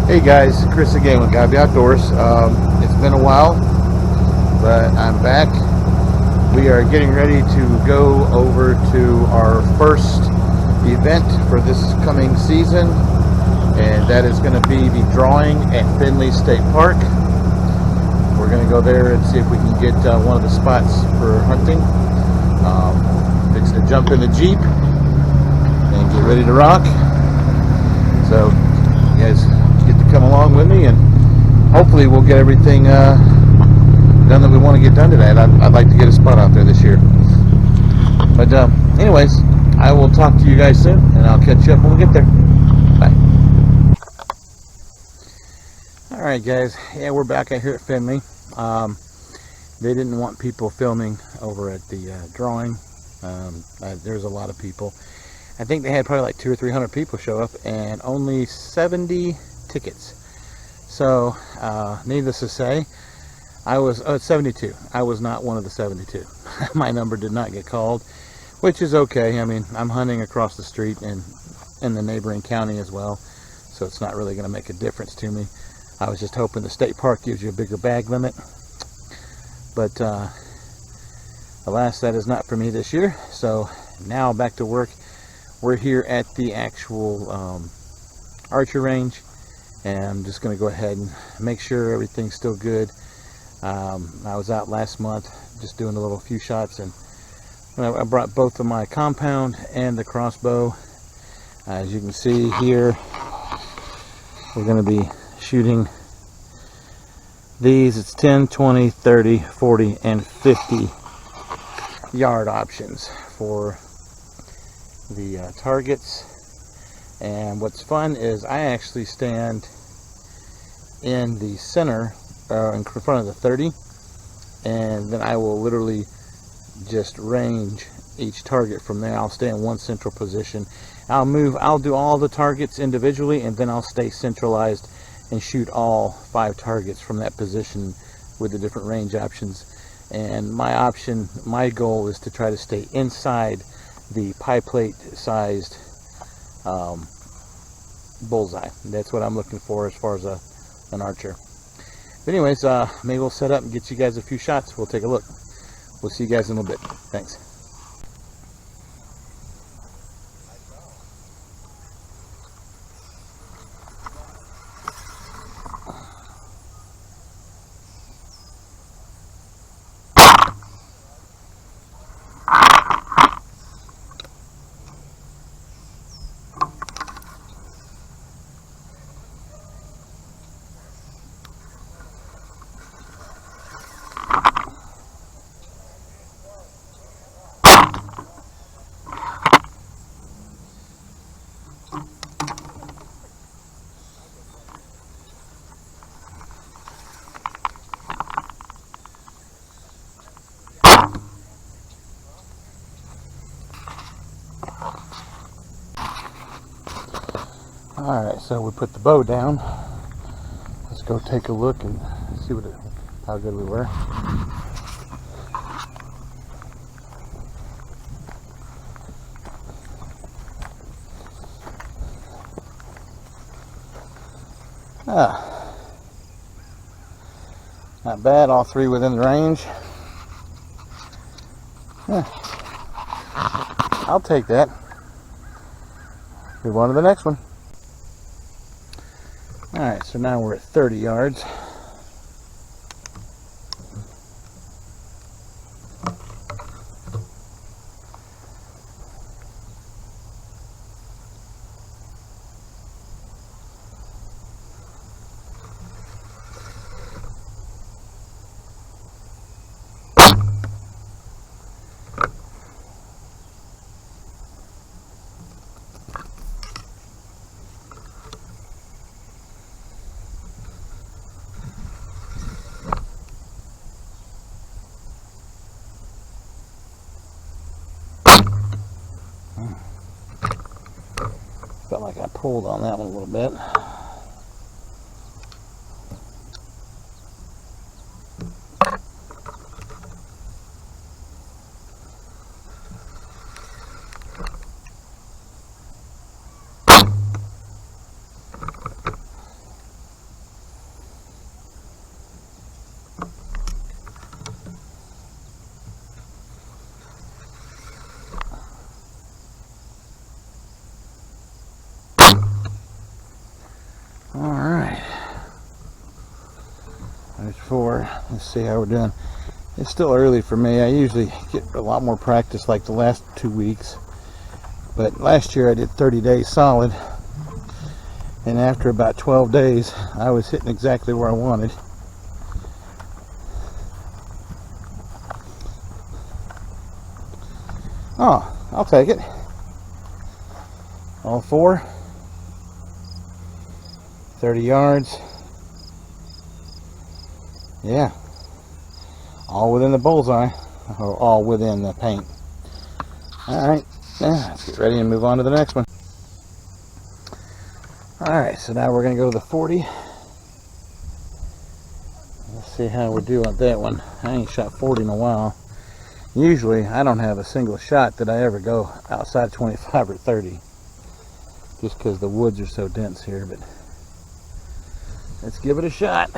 Hey guys, Chris again with Gabby Outdoors. It's been a while, but I'm back. We are getting ready to go over to our first event for this coming season, and that is going to be the drawing at Findlay State Park. We're going to go there and see if we can get one of the spots for hunting. Fixing to jump in the Jeep and get ready to rock. So you guys get to come along with me, and hopefully we'll get everything done that we want to get done today. I'd like to get a spot out there this year. But anyways, I will talk to you guys soon, and I'll catch you up when we get there. Bye. Alright guys, yeah, we're back out here at Findlay. They didn't want people filming over at the drawing. There's a lot of people. I think they had probably like 200 or 300 people show up, and only 70 tickets. So needless to say, I was 72. I was not one of the 72. My number did not get called, which is okay. I mean, I'm hunting across the street and in the neighboring county as well, so it's not really going to make a difference to me. I was just hoping the state park gives you a bigger bag limit, but alas, that is not for me this year. So now back to work. We're here at the actual archery range, and I'm just going to go ahead and make sure everything's still good. I was out last month just doing a few shots, and I brought both of my compound and the crossbow. As you can see here, we're going to be shooting these. It's 10, 20, 30, 40, and 50 yard options for the targets. And what's fun is I actually stand in the center in front of the 30, and then I will literally just range each target from there. I'll stay in one central position. I'll do all the targets individually, and then I'll stay centralized and shoot all 5 targets from that position with the different range options. And my goal is to try to stay inside the pie plate sized bullseye. That's what I'm looking for as far as an archer. But anyways, maybe we'll set up and get you guys a few shots. We'll take a look. We'll see you guys in a little bit. Thanks. Alright, so we put the bow down. Let's go take a look and see how good we were. Not bad, all 3 within the range. I'll take that. Move on to the next one. Alright, so now we're at 30 yards. Felt like I pulled on that one a little bit. yarder. Let's see how we're doing. It's still early for me. I usually get a lot more practice like the last 2 weeks. But last year I did 30 days solid. And after about 12 days, I was hitting exactly where I wanted. Oh, I'll take it. All 4. 30 yards. Yeah. All within the bullseye. Or all within the paint. Alright. Yeah, let's get ready and move on to the next one. Alright, so now we're going to go to the 40. Let's see how we do on that one. I ain't shot 40 in a while. Usually, I don't have a single shot that I ever go outside 25 or 30. Just because the woods are so dense here, but let's give it a shot.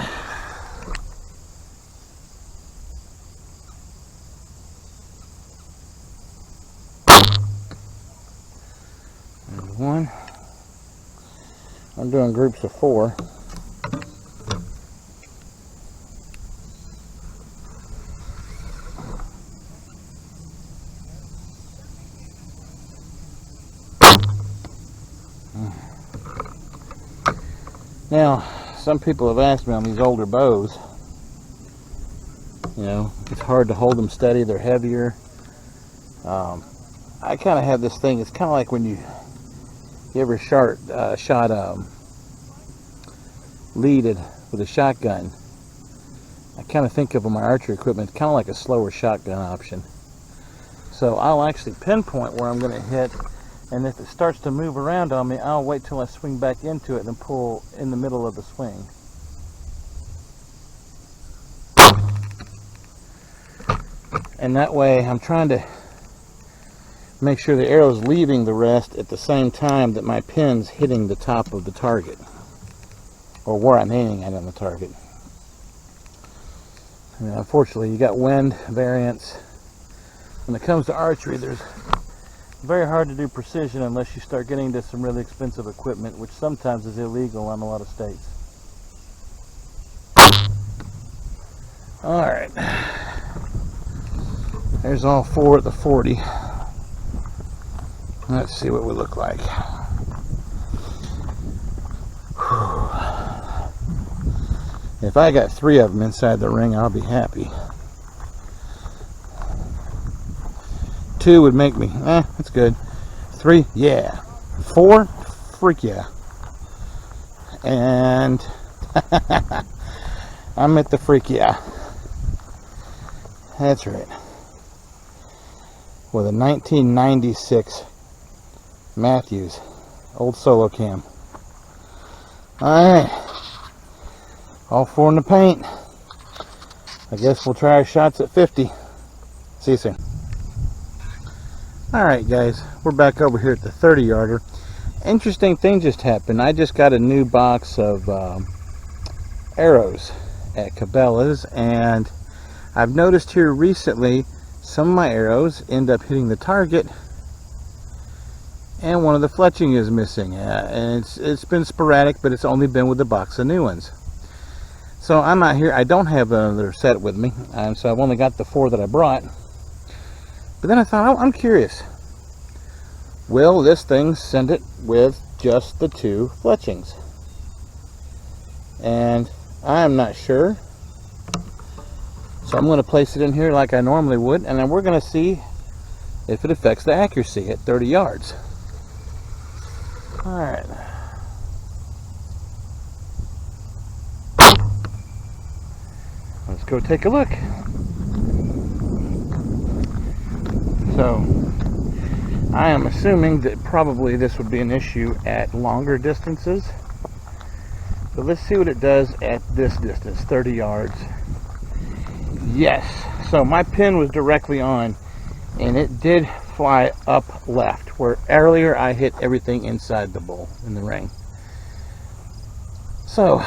There's one. I'm doing groups of 4. Now, some people have asked me on these older bows, you know, it's hard to hold them steady, they're heavier. I kind of have this thing, it's kind of like when you ever shot leaded with a shotgun. I kind of think of my archery equipment kind of like a slower shotgun option. So I'll actually pinpoint where I'm going to hit, and if it starts to move around on me, I'll wait till I swing back into it and pull in the middle of the swing. And that way I'm trying to make sure the arrow's leaving the rest at the same time that my pin's hitting the top of the target, or where I'm aiming at on the target. I mean, unfortunately, you got wind variance. When it comes to archery, there's very hard to do precision unless you start getting into some really expensive equipment, which sometimes is illegal in a lot of states. Alright, there's all 4 at the 40. Let's see what we look like. If I got 3 of them inside the ring, I'll be happy. 2 would make me, that's good. 3, yeah. 4, freak yeah. And I'm at the freak yeah. That's right. With a 1996 Matthews old solo cam. Alright. All 4 in the paint. I guess we'll try our shots at 50. See you soon. Alright guys, we're back over here at the 30 yarder. Interesting thing just happened. I just got a new box of arrows at Cabela's, and I've noticed here recently some of my arrows end up hitting the target and one of the fletching is missing, and it's been sporadic, but it's only been with the box of new ones. So I'm out here, I don't have another set with me, and so I've only got the 4 that I brought. But then I thought, oh, I'm curious, will this thing send it with just the 2 fletchings? And I'm not sure, so I'm going to place it in here like I normally would, and then we're going to see if it affects the accuracy at 30 yards. Alright. Let's go take a look. So, I am assuming that probably this would be an issue at longer distances. But let's see what it does at this distance, 30 yards. Yes, so my pin was directly on, and it did fly up left, where earlier I hit everything inside the bowl in the ring. So,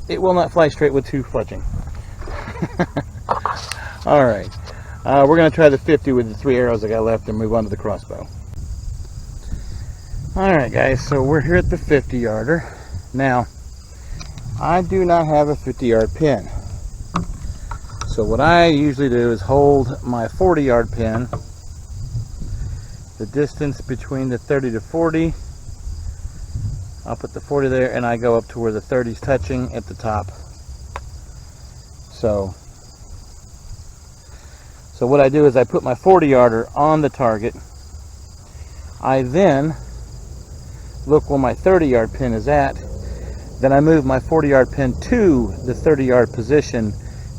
it will not fly straight with 2 fletching. Alright, we're going to try the 50 with the 3 arrows I got left and move on to the crossbow. Alright guys, so we're here at the 50 yarder. Now, I do not have a 50 yard pin. So what I usually do is hold my 40-yard pin, the distance between the 30 to 40, I'll put the 40 there, and I go up to where the 30 is touching at the top. So what I do is I put my 40-yarder on the target. I then look where my 30-yard pin is at. Then I move my 40-yard pin to the 30-yard position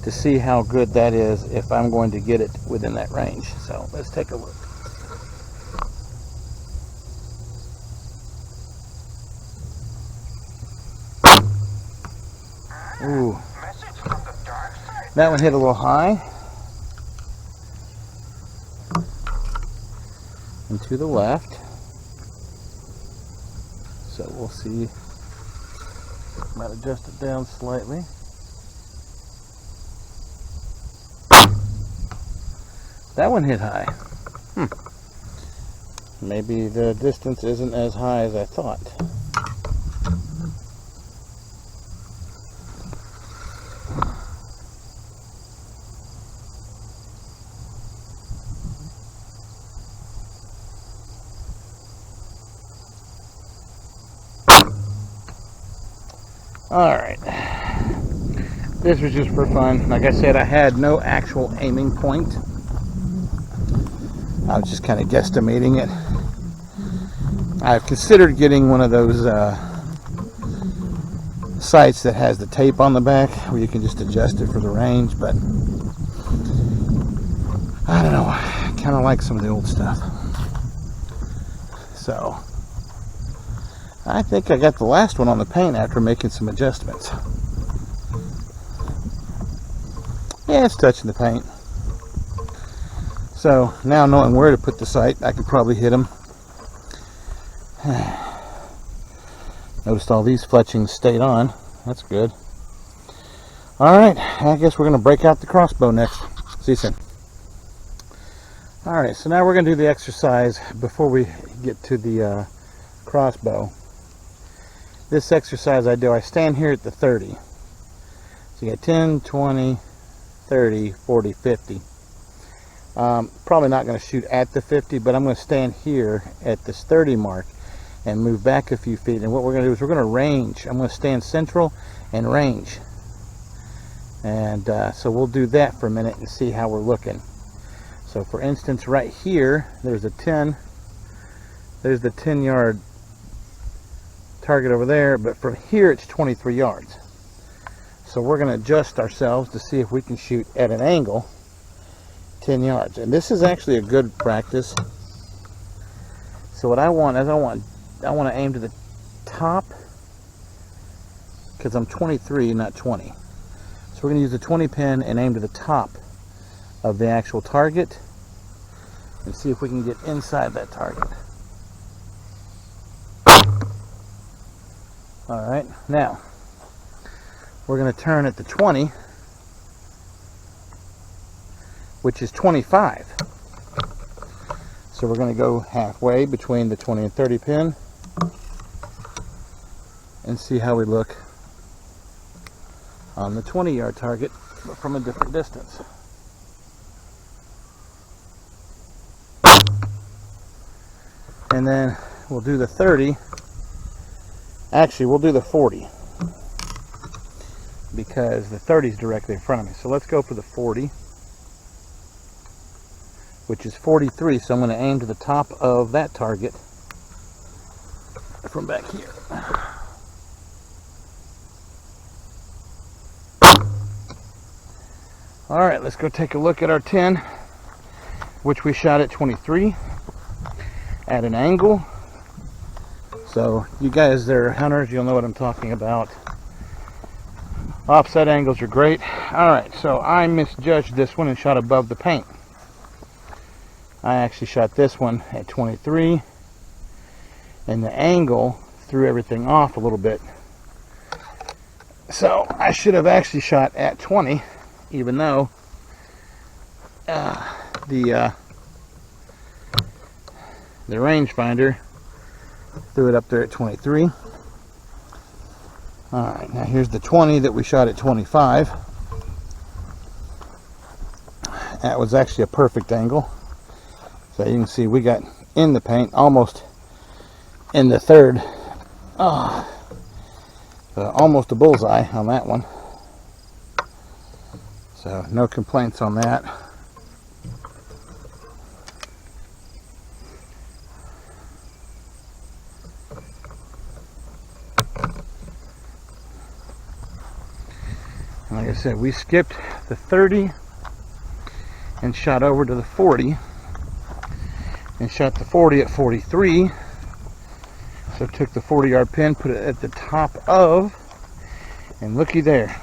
to see how good that is, if I'm going to get it within that range. So let's take a look. Ooh, that one hit a little high. And to the left. So we'll see. Might adjust it down slightly. That one hit high. Maybe the distance isn't as high as I thought. Alright, this was just for fun. Like I said, I had no actual aiming point. I was just kind of guesstimating it. I've considered getting one of those sights that has the tape on the back where you can just adjust it for the range, but I don't know, I kind of like some of the old stuff. So I think I got the last one on the paint after making some adjustments. Yeah, it's touching the paint. So now knowing where to put the sight, I could probably hit them. Noticed all these fletchings stayed on. That's good. Alright, I guess we're going to break out the crossbow next. See you soon. Alright, so now we're going to do the exercise before we get to the crossbow. This exercise I stand here at the 30. So you got 10, 20, 30, 40, 50. Probably not going to shoot at the 50, but I'm going to stand here at this 30 mark and move back a few feet. And what we're going to do is we're going to range. I'm going to stand central and range. And so we'll do that for a minute and see how we're looking. So for instance, right here, there's a 10. There's the 10-yard target over there, but from here it's 23 yards. So we're going to adjust ourselves to see if we can shoot at an angle 10 yards. And this is actually a good practice. So what I want is I want to aim to the top, because I'm 23, not 20. So we're going to use the 20 pin and aim to the top of the actual target and see if we can get inside that target. Alright, now we're going to turn at the 20, which is 25. So we're going to go halfway between the 20 and 30 pin and see how we look on the 20-yard target, but from a different distance. And then we'll do the 30. Actually, we'll do the 40 because the 30 is directly in front of me. So let's go for the 40, which is 43. So I'm going to aim to the top of that target from back here. All right, let's go take a look at our 10, which we shot at 23 at an angle. So you guys that are hunters, you'll know what I'm talking about. Offset angles are great. Alright, so I misjudged this one and shot above the paint. I actually shot this one at 23, and the angle threw everything off a little bit. So I should have actually shot at 20, even though the rangefinder threw it up there at 23. Alright, now here's the 20 that we shot at 25. That was actually a perfect angle. So you can see we got in the paint almost in the third. Almost a bullseye on that one. So no complaints on that. Like I said, we skipped the 30 and shot over to the 40 and shot the 40 at 43. So took the 40-yard pin, put it at the top of, and looky there.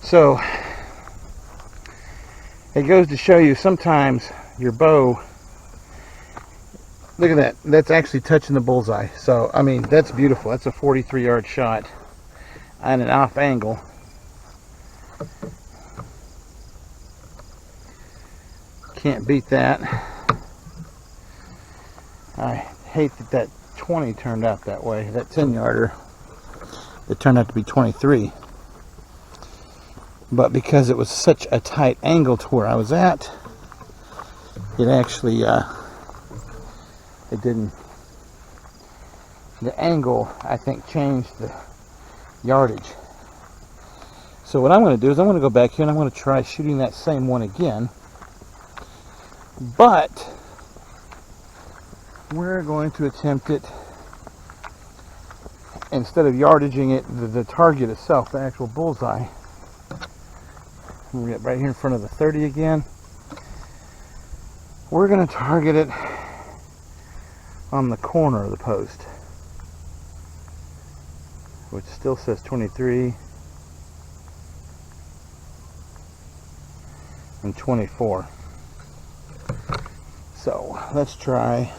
So it goes to show you sometimes your bow, look at that, that's actually touching the bullseye. So I mean, that's beautiful. That's a 43-yard shot at an off angle. Can't beat that. I hate that 20 turned out that way. That 10-yarder, it turned out to be 23. But because it was such a tight angle to where I was at, it actually, it didn't, the angle, I think, changed the yardage. So what I'm going to do is I'm going to go back here and I'm going to try shooting that same one again. But we're going to attempt it, instead of yardaging it, the target itself, the actual bullseye. We'll get right here in front of the 30 again. We're going to target it on the corner of the post, which still says 23 and 24. So let's try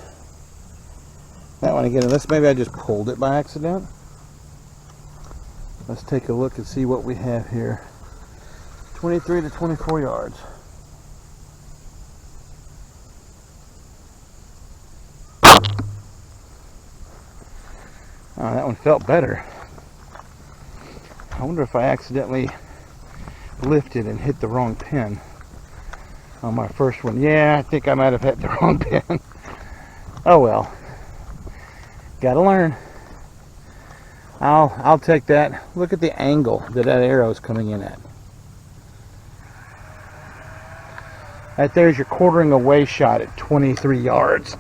that one again. Unless maybe I just pulled it by accident. Let's take a look and see what we have here. 23 to 24 yards. Oh, that one felt better. I wonder if I accidentally lifted and hit the wrong pin on my first one. Yeah, I think I might have hit the wrong pin. Oh well. Gotta learn. I'll take that. Look at the angle that arrow is coming in at. Right there's your quartering away shot at 23 yards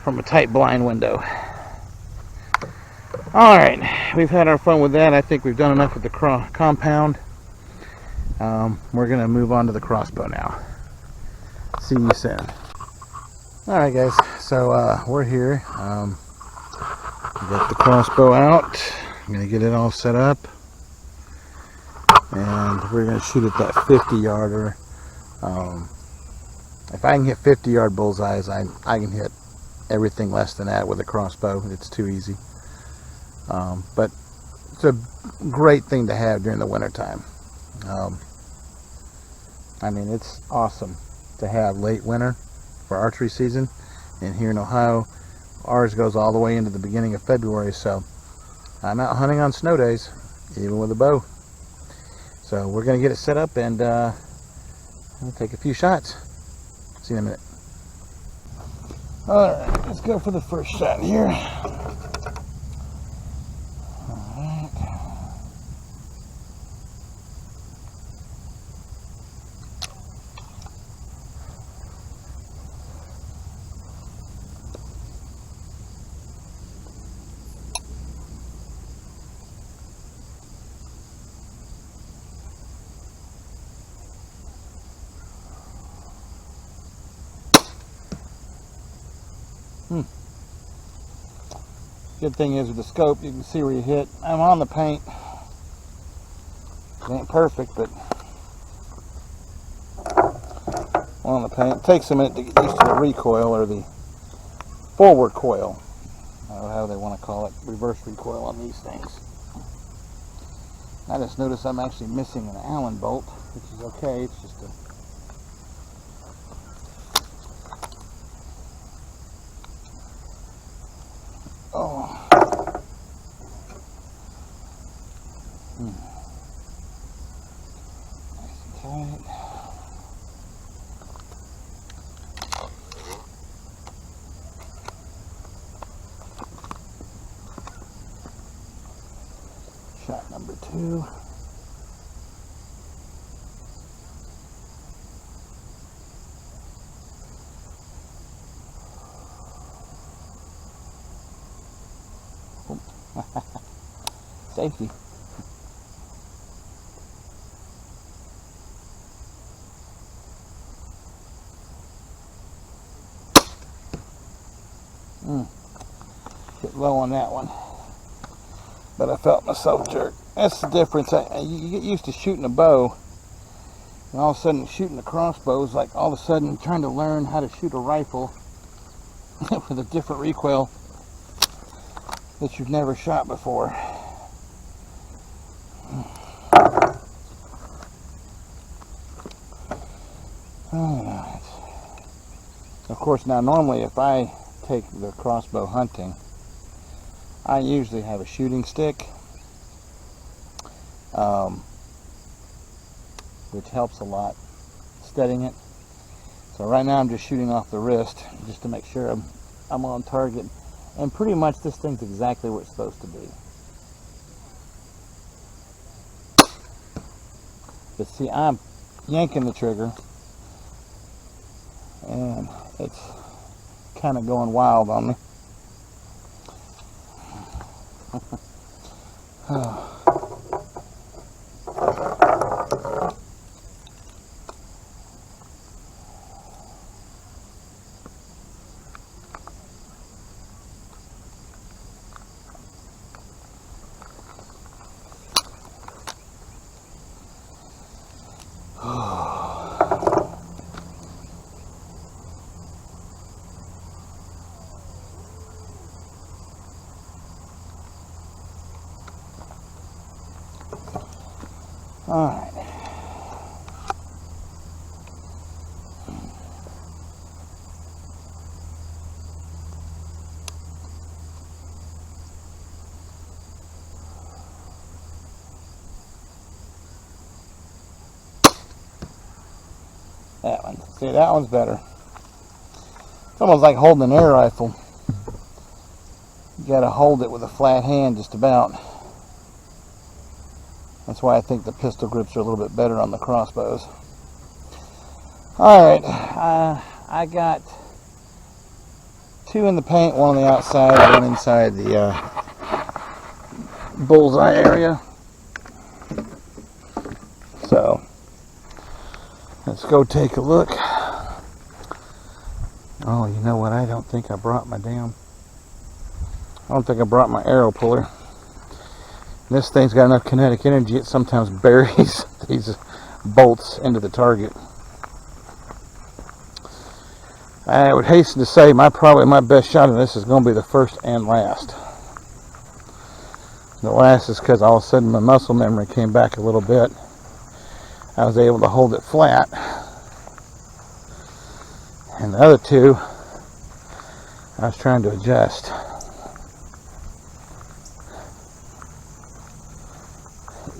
from a tight blind window. Alright, we've had our fun with that. I think we've done enough with the compound. We're going to move on to the crossbow now. See you soon. Alright guys, so we're here. We got the crossbow out. I'm going to get it all set up. And we're going to shoot at that 50-yarder. If I can hit 50-yard bullseyes, I can hit everything less than that with a crossbow. It's too easy. But it's a great thing to have during the winter time. I mean, it's awesome to have late winter for archery season. And here in Ohio, ours goes all the way into the beginning of February. So I'm out hunting on snow days, even with a bow. So we're going to get it set up and we'll take a few shots. See you in a minute. Alright, let's go for the first shot here. Alright. Good thing is with the scope, you can see where you hit. I'm on the paint. It ain't perfect, but on the paint. It takes a minute to get used to the recoil or the forward coil. I don't know how they want to call it. Reverse recoil on these things. I just noticed I'm actually missing an Allen bolt, which is okay. It's just a Alright. Shot number 2. Safety. Get low on that one, but I felt myself jerk. That's the difference. You get used to shooting a bow, and all of a sudden shooting a crossbow is like all of a sudden trying to learn how to shoot a rifle with a different recoil that you've never shot before. Alright. Of course, now normally if I take the crossbow hunting, I usually have a shooting stick, which helps a lot steadying it. So right now I'm just shooting off the wrist just to make sure I'm on target, and pretty much this thing's exactly what it's supposed to be. But see, I'm yanking the trigger and it's kind of going wild on me. All right. That one. See, that one's better. It's almost like holding an air rifle. You gotta hold it with a flat hand just about. That's why I think the pistol grips are a little bit better on the crossbows. Alright, I got 2 in the paint, 1 on the outside, 1 inside the bullseye area. So, let's go take a look. Oh, you know what? I don't think I brought my arrow puller. This thing's got enough kinetic energy, it sometimes buries these bolts into the target. I would hasten to say probably my best shot of this is going to be the first and last. The last is because all of a sudden my muscle memory came back a little bit. I was able to hold it flat. And the other 2, I was trying to adjust.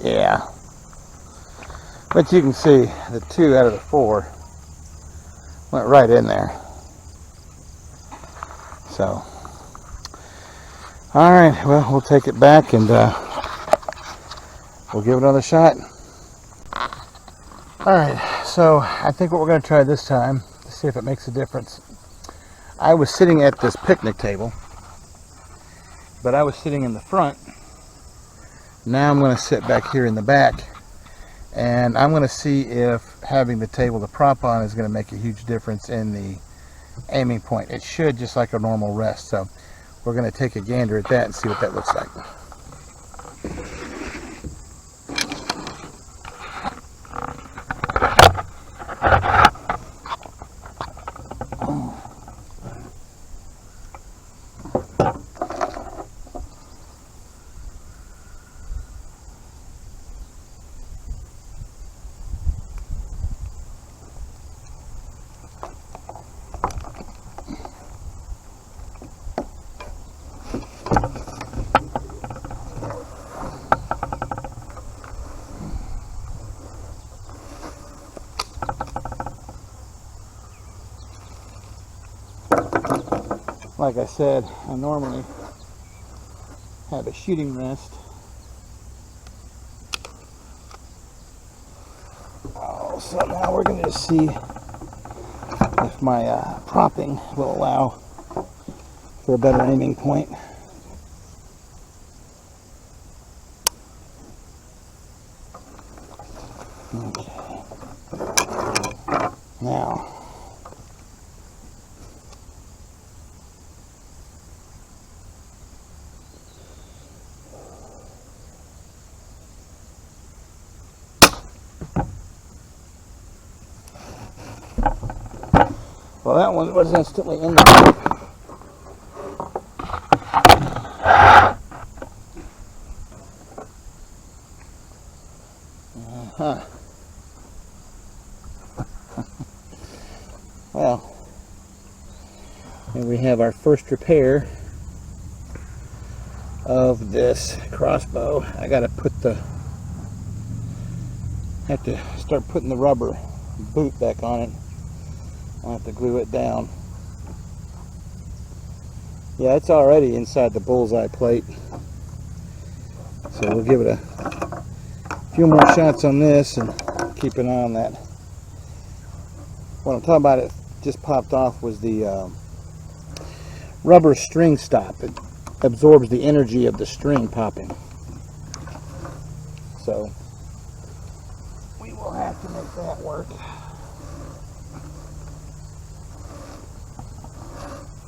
Yeah, but you can see the 2 out of the 4 went right in there. So, all right, well, we'll take it back and we'll give it another shot. All right, so I think what we're going to try this time to see if it makes a difference. I was sitting at this picnic table, but I was sitting in the front. Now I'm going to sit back here in the back, and I'm going to see if having the table to prop on is going to make a huge difference in the aiming point. It should, just like a normal rest. So we're going to take a gander at that and see what that looks like. like I said, I normally have a shooting rest. Oh, so now we're going to just see if my propping will allow for a better aiming point. Okay. Now, well, that one was instantly in the pipe. Well, and we have our first repair of this crossbow. I gotta have to start putting the rubber boot back on it. I'll have to glue it down. Yeah, it's already inside the bullseye plate. So we'll give it a few more shots on this and keep an eye on that. What I'm talking about, it just popped off, was the rubber string stop. It absorbs the energy of the string popping. So we will have to make that work.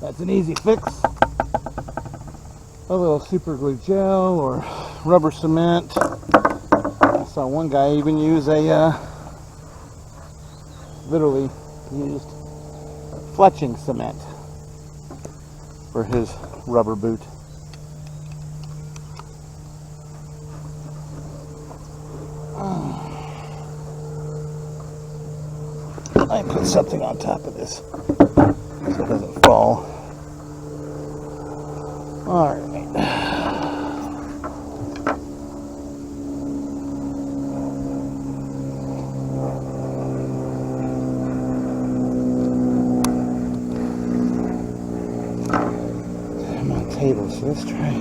That's an easy fix. A little super glue gel or rubber cement. I saw one guy even use literally used fletching cement for his rubber boot. I put something on top of this so it doesn't fall. All right. I'm on table, so let's try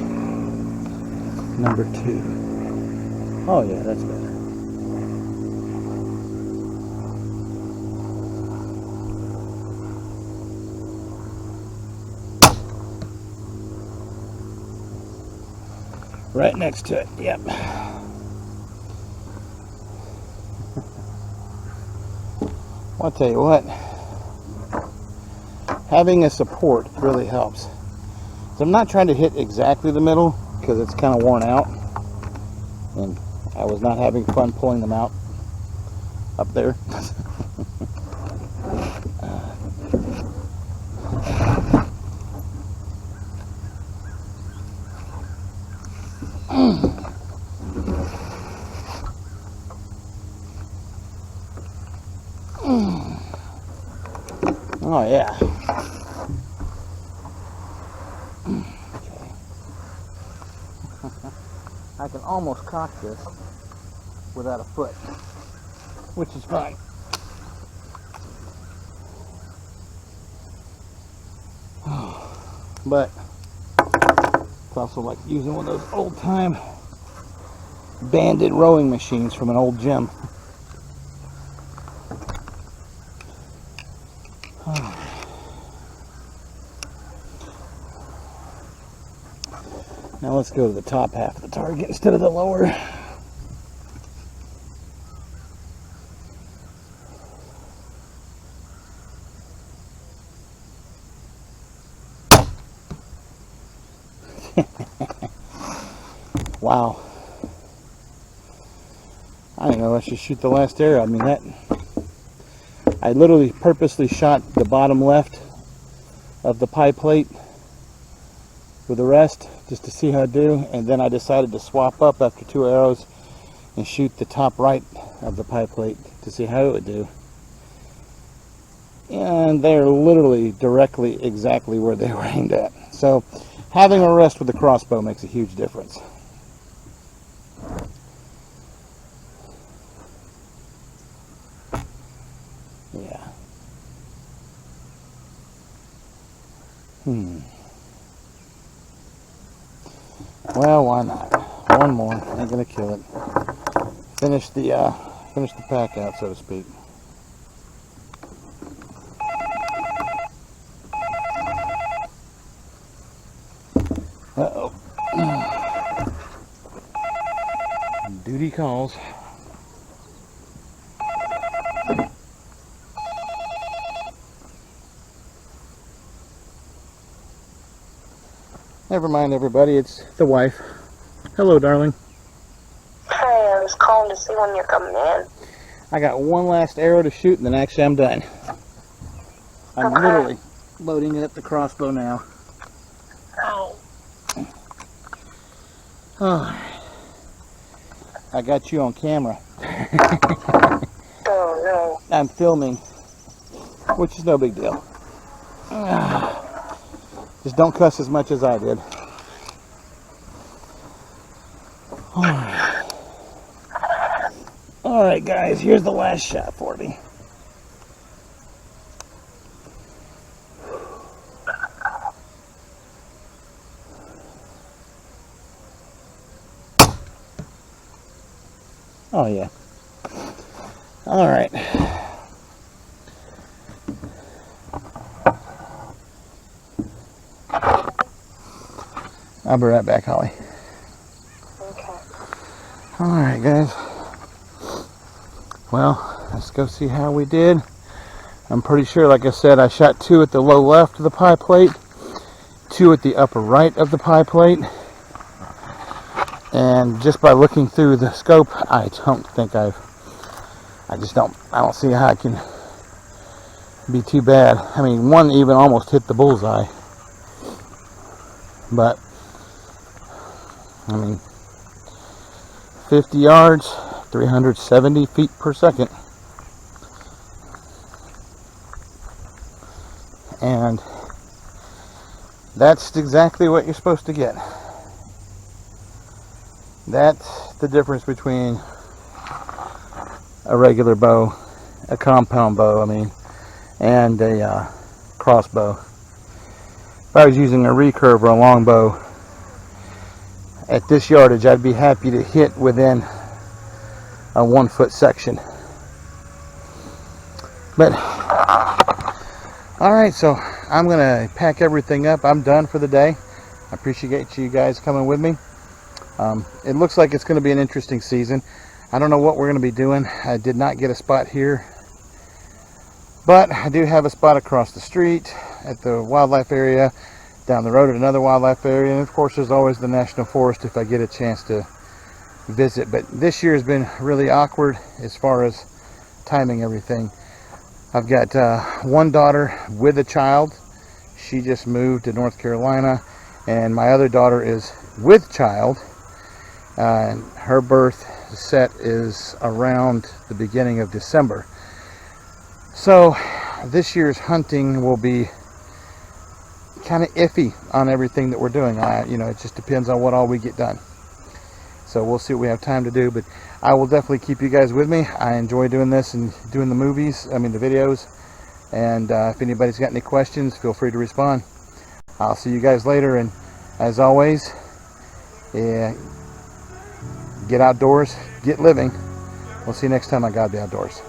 number 2. Oh yeah, that's better. Right next to it, yep. I'll tell you what, having a support really helps. So I'm not trying to hit exactly the middle because it's kind of worn out, and I was not having fun pulling them out up there. Oh yeah. Okay. I can almost cock this without a foot, which is fine. But it's also like using one of those old-time banded rowing machines from an old gym. Now let's go to the top half of the target instead of the lower. Wow. I don't know, let's just shoot the last arrow. I mean, I literally purposely shot the bottom left of the pie plate with the rest just to see how it do, and then I decided to swap up after 2 arrows and shoot the top right of the pie plate to see how it would do. And they're literally directly exactly where they were aimed at. So having a rest with the crossbow makes a huge difference. Yeah. Well, why not? One more. Ain't gonna kill it. Finish the pack out, so to speak. Uh-oh. Duty calls. Never mind, everybody. It's the wife. Hello, darling. Hey, I was calling to see when you're coming in. I got one last arrow to shoot, and then actually I'm done. I'm Okay. literally loading up the crossbow now. Oh. Oh, I got you on camera. Oh, no. I'm filming, which is no big deal. Just don't cuss as much as I did. Alright guys, here's the last shot for me. Oh yeah. Alright. I'll be right back, Holly. Okay. Alright guys. Well, let's go see how we did. I'm pretty sure, like I said, I shot 2 at the low left of the pie plate, 2 at the upper right of the pie plate. And just by looking through the scope, I don't think I don't see how I can be too bad. I mean, one even almost hit the bullseye. But, I mean, 50 yards, 370 feet per second. And that's exactly what you're supposed to get. That's the difference between a regular bow, a compound bow, I mean, and a crossbow. If I was using a recurve or a long bow at this yardage, I'd be happy to hit within a 1 foot section. But alright, so I'm gonna pack everything up. I'm done for the day. I appreciate you guys coming with me. It looks like it's going to be an interesting season. I don't know what we're going to be doing. I did not get a spot here, but I do have a spot across the street at the wildlife area, down the road at another wildlife area, and of course there's always the national forest if I get a chance to visit. But this year has been really awkward as far as timing everything. I've got one daughter with a child. She just moved to North Carolina, and my other daughter is with child. Her birth set is around the beginning of December. So this year's hunting will be kind of iffy on everything that we're doing. It just depends on what all we get done. So we'll see what we have time to do, but I will definitely keep you guys with me. I enjoy doing this and doing the videos. And if anybody's got any questions, feel free to respond. I'll see you guys later, and as always, get outdoors, get living. We'll see you next time on God Be Outdoors.